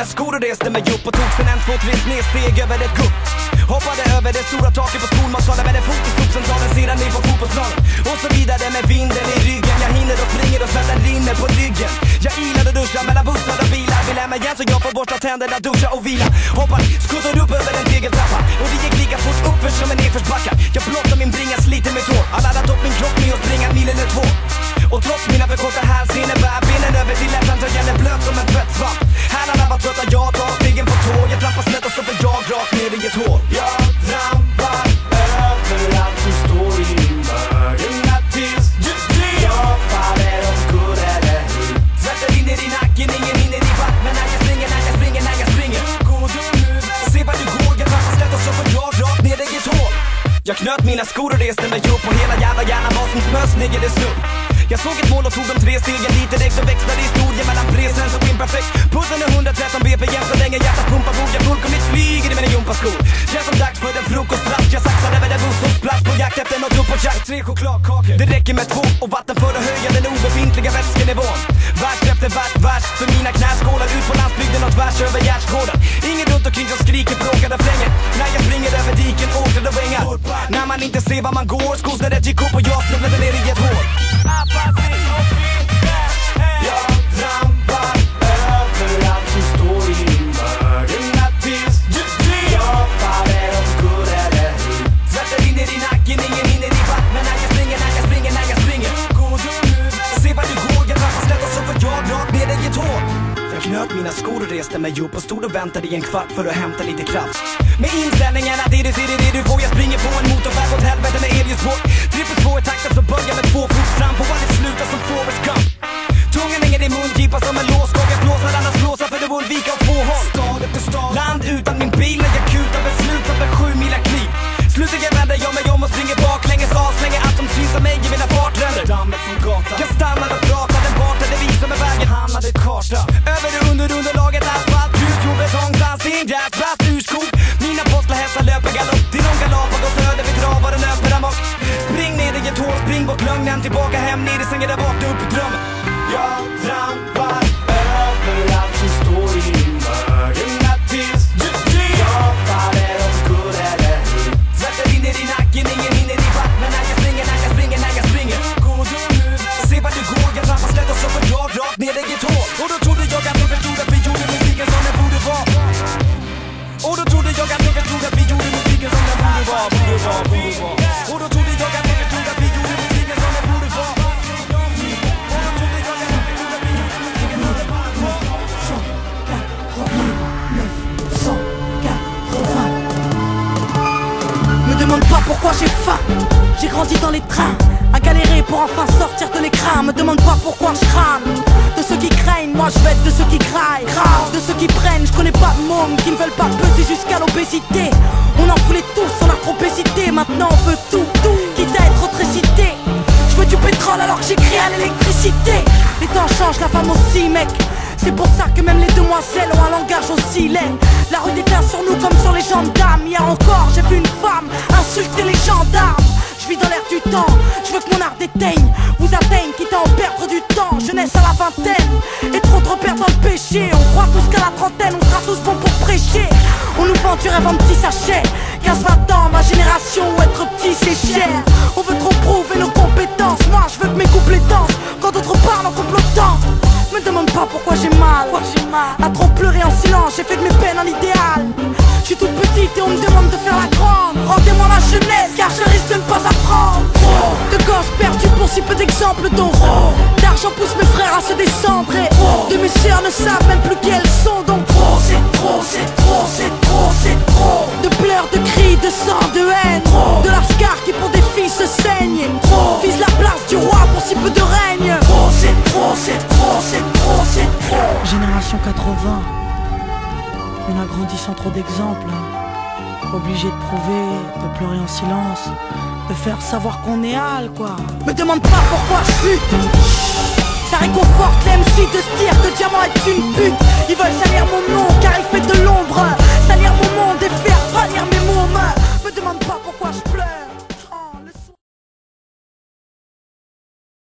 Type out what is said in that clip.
mina skor och reste mig upp och tog sen 1, 2, 3 snedsteg över ett gupp. Hoppade över det stora taket på skolmatsalen med en fot i sopcentralen, sedan ner på fotbollsplanen. Och så vidare med vinden i ryggen. Jag hinner och springer och svetten rinner på ryggen. Jag ilar och duschar mellan bussar och bilar. Vill hem igen så jag får borsta tänderna, duscha och vila. Hoppar, skuttar upp över en tegeltrappa. Och det gick lika fort uppför som en nedförsbacka. Jag blottar min bringa, sliter mitt hår. Har laddat upp min kropp med att springa en mil eller 2. Och trots mina för korta hälsenor bär benen över till läppan, tröjan är blöt som en tvättsvamp. Hälarna var trötta, jag tar stegen på tå. Jag trampar snett och så får jag rakt ner i ett hår. Jag trampar överallt som står i vägarna tills jag faller omkull eller hur. Svetten rinner i nacken, ingen hinner i fatt. Men när jag springer, går du nu väl? Se vad du går, jag trampar snett och så får jag rakt ner i ett hår. Jag knöt mina skor och reste mig upp och hela jävla hjärnan var som snösnigel i snubb. Jag såg ett mål och tog de 3 stegen dit direkt och växlade historien mellan presens och imperfekt. Pulsen är 113 bpm så länge hjärtat pumpar blod. Jag fullkomligt flyger i mina gympaskor. Känns som dags för en frukostrast. Jag saxar över den busshållplats på jakt efter något upp och jakt. 3 chokladkakor. Det räcker med 2 och vatten för att höja den obefintliga vätskenivån. Vers efter vers för mina knäskålar ut på landsbygden och tvärs över hjärtskådan. Ingen runt omkring som skriker, bråkar och flänger. När jag springer över diken, åkrar och vängar. När man inte ser vad man går, skos när det gick upp och jag snubblade ner i ett hål. Jag trampar överallt som står i vägarna tills jag faller omkull eller hur. Svetten rinner i nacken, ingen hinner i fatt. Men när jag springer, går du nu väl? Se vad du går, jag trampar snett och så får jag rakt ner i ett hål. Jag knöt mina skor och reste mig upp och stod och väntade i en kvart för att hämta lite kraft. Med inställningen att det du får. Jag springer på en motorväg åt helvete med elljusspår. Trippel 2 i takten så börjar med 2 fot fram på vad det slutar som Forrest Gump. Tungan hänger i mungipa som en låsgång. Jag blåsar annars blåsar för det vore vika och få håll. Stad efter stad, land utan min bil. När jag kutar beslutat med 7 mila kliv. Slutligen vänder jag mig om och springer baklänges. Avslänger allt som syns av mig i mina fartränder. Dammet från gatan. Jag stannar och pratar, den barten det visar med vägen. Hamnade karta. Över det underlaget asfalt, grus, jord, betong, sandsten, gräs, plast, urskog. Mina postlahästar löper galopp till någon Galapagos öder vi travar och löper amok. Spring ner i ett hål, spring bort lögnen, tillbaka hem ner i sängen där vakna upp i drömmen. Jag trampar överallt som står i vägarna tills jag faller omkull eller hur. Svetten rinner i nacken, ingen hinner i fatt. Men när jag springer, går du nu väl? Se vad du går, jag trampar snett och så får jag rakt ner i ett hål. Och då trodde jag att de förstod att vi gjorde musiken som den borde vara. Och då trodde jag att de förstod att vi gjorde musiken som den borde vara. Och då trodde jag att de förstod att vi gjorde musiken som den borde vara. Me demande pas pourquoi j'ai faim. J'ai grandi dans les trains, à galérer pour enfin sortir de l'écran. Me demande pas pourquoi je crame. De ceux qui craignent, moi je vais être de ceux qui craillent. De ceux qui prennent, je connais pas de mômes qui ne veulent pas peser jusqu'à l'obésité. On en voulait tous, on a trop hésité. Maintenant on veut tout, quitte à être récité. Je veux du pétrole alors que j'écris à l'électricité. Les temps changent, la femme aussi mec. C'est pour ça que même les demoiselles ont un langage aussi laid. La rue déteint sur nous comme sur les gendarmes. Hier encore j'ai vu une femme insulter les gendarmes. Je vis dans l'air du temps, je veux que mon art déteigne, vous atteigne, quitte à en perdre du temps. Jeunesse à la vingtaine, et trop de repères dans le péché. On croit tous qu'à la trentaine, on sera tous bons pour prêcher. On nous vend du rêve en petits sachets. 15-20 ans, ma génération, être petit c'est cher. On veut trop prouver nos compétences. Moi je veux que mes couplets dansent, quand d'autres parlent en complotant. Me demande pas pourquoi j'ai mal. À trop pleurer en silence, j'ai fait de mes peines un idéal. Je suis toute petite et on me demande de faire la grande. Rendez-moi ma jeunesse car je risque de ne pas apprendre. De gosses perdus pour si peu d'exemples dont d'argent pousse mes frères à se descendre. Et de mes sœurs ne savent même plus qui elles sont. Donc c'est trop, c'est trop, c'est trop, c'est trop. De pleurs, de cris, de sang, de haine. De lascar qui pour des filles se saignent. Vise la place du roi pour si peu de règne. C'est trop, c'est trop, c'est trop, c'est trop. Génération 80, on a grandi sans trop d'exemples. Obligé de prouver, de pleurer en silence, de faire savoir qu'on est hal quoi. Me demande pas pourquoi je chute. Ça réconforte les MC de se dire que Diamant est une pute. Ils veulent salir mon nom car il fait de l'ombre. Salir